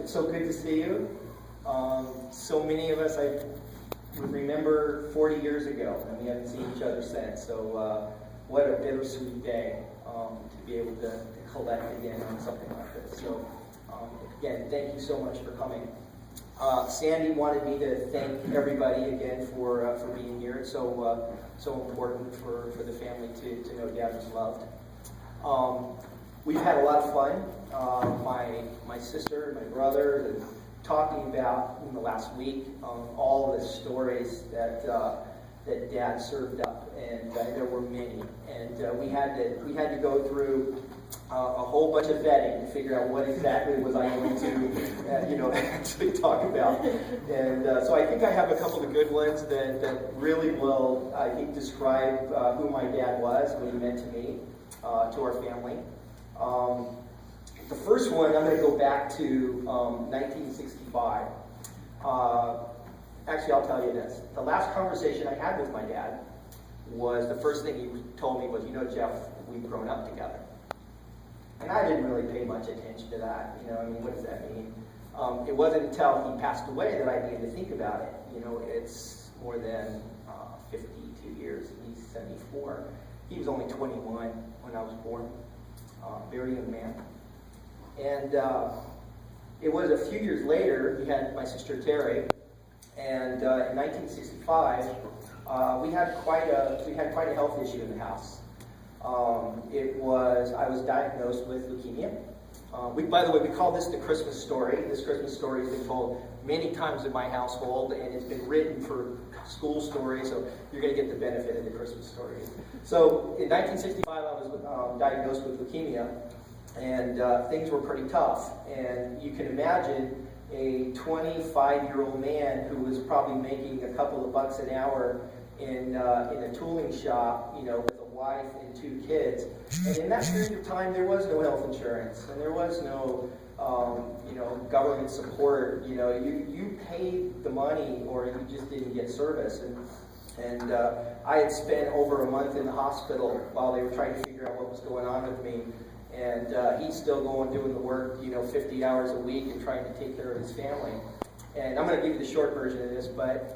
It's so good to see you. So many of us I remember 40 years ago, and we haven't seen each other since. So what a bittersweet day to be able to collect again on something like this. So again, thank you so much for coming. Sandy wanted me to thank everybody again for being here. It's so important for the family to know Dad was loved. We've had a lot of fun. My sister, my brother, and talking about in the last week all the stories that Dad served up, and there were many. And we had to go through a whole bunch of vetting to figure out what exactly was I going to actually talk about. And so I think I have a couple of good ones that really will, I think, describe who my dad was, what he meant to me, to our family. The first one, I'm going to go back to 1965. Actually, I'll tell you this. The last conversation I had with my dad was, the first thing he told me was, Jeff, we've grown up together. And I didn't really pay much attention to that. What does that mean? It wasn't until he passed away that I began to think about it. It's more than 52 years. He's 74. He was only 21 when I was born. Very young man. And it was a few years later, he had my sister Terry, and in 1965, we had quite a health issue in the house. I was diagnosed with leukemia. By the way, we call this the Christmas story. This Christmas story has been told many times in my household, and it's been written for school stories, so you're going to get the benefit of the Christmas story. So in 1965, I was diagnosed with leukemia, and things were pretty tough. And you can imagine a 25-year-old man who was probably making a couple of bucks an hour in a tooling shop, with a wife and 2 kids. And in that period of time, there was no health insurance, and there was no government support. You paid the money, or you just didn't get service. And I had spent over a month in the hospital while they were trying to figure out what was going on with me. And he's still doing the work, 50 hours a week and trying to take care of his family. And I'm going to give you the short version of this, but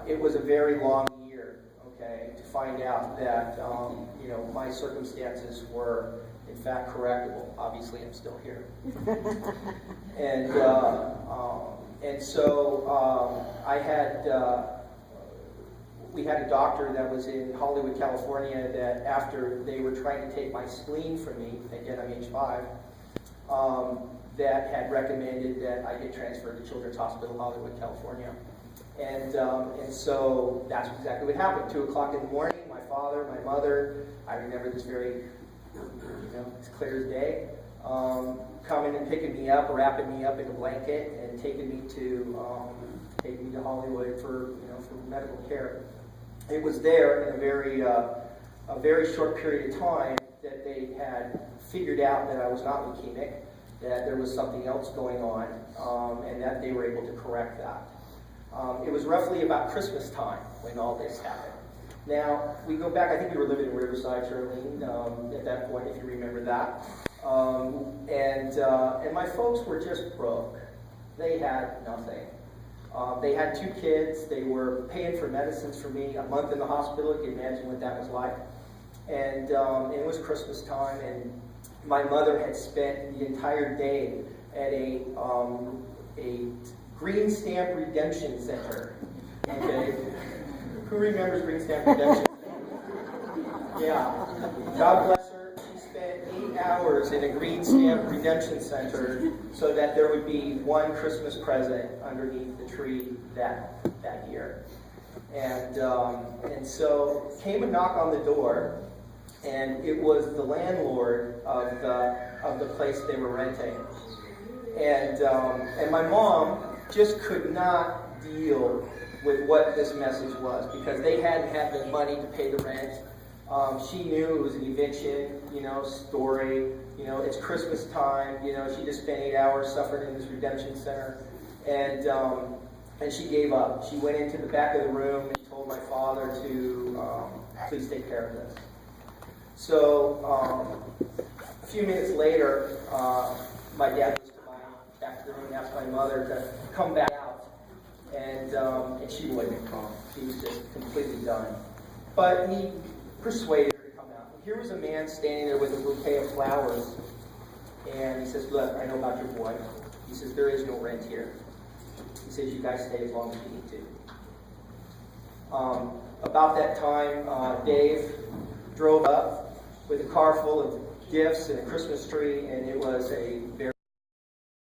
it was a very long year, to find out that, my circumstances were, in fact, correctable. Obviously, I'm still here. And so we had a doctor that was in Hollywood, California, that after they were trying to take my spleen from me, again, I'm age 5, that had recommended that I get transferred to Children's Hospital, Hollywood, California. And so that's exactly what happened. 2 o'clock in the morning, my father, my mother, I remember this very, as clear as day, coming and picking me up, wrapping me up in a blanket, and taking me to Hollywood for medical care. It was there in a very short period of time that they had figured out that I was not leukemic, that there was something else going on, and that they were able to correct that. It was roughly about Christmas time when all this happened. Now, we go back, I think we were living in Riverside, Charlene, at that point, if you remember that. And my folks were just broke. They had nothing. They had 2 kids. They were paying for medicines for me, a month in the hospital. You can imagine what that was like. And it was Christmas time, and my mother had spent the entire day at a Green Stamp Redemption Center. Okay? Who remembers Green Stamp Redemption Center? Yeah. God bless her. She spent 8 hours in a Green Stamp Redemption Center so that there would be one Christmas present underneath the tree that year. And so came a knock on the door, and it was the landlord of the place they were renting. And my mom just could not deal with what this message was, because they hadn't had the money to pay the rent. She knew it was an eviction, story. It's Christmas time. She just spent 8 hours suffering in this redemption center, and she gave up. She went into the back of the room and told my father to please take care of this. So a few minutes later, my dad goes to my asked my mother to come back out, and she wouldn't come. She was just completely done. But he persuaded her to come out. And here was a man standing there with a bouquet of flowers, and he says, look, I know about your boy. He says, there is no rent here. He says, you guys stay as long as you need to. About that time, Dave drove up with a car full of gifts and a Christmas tree, and it was a very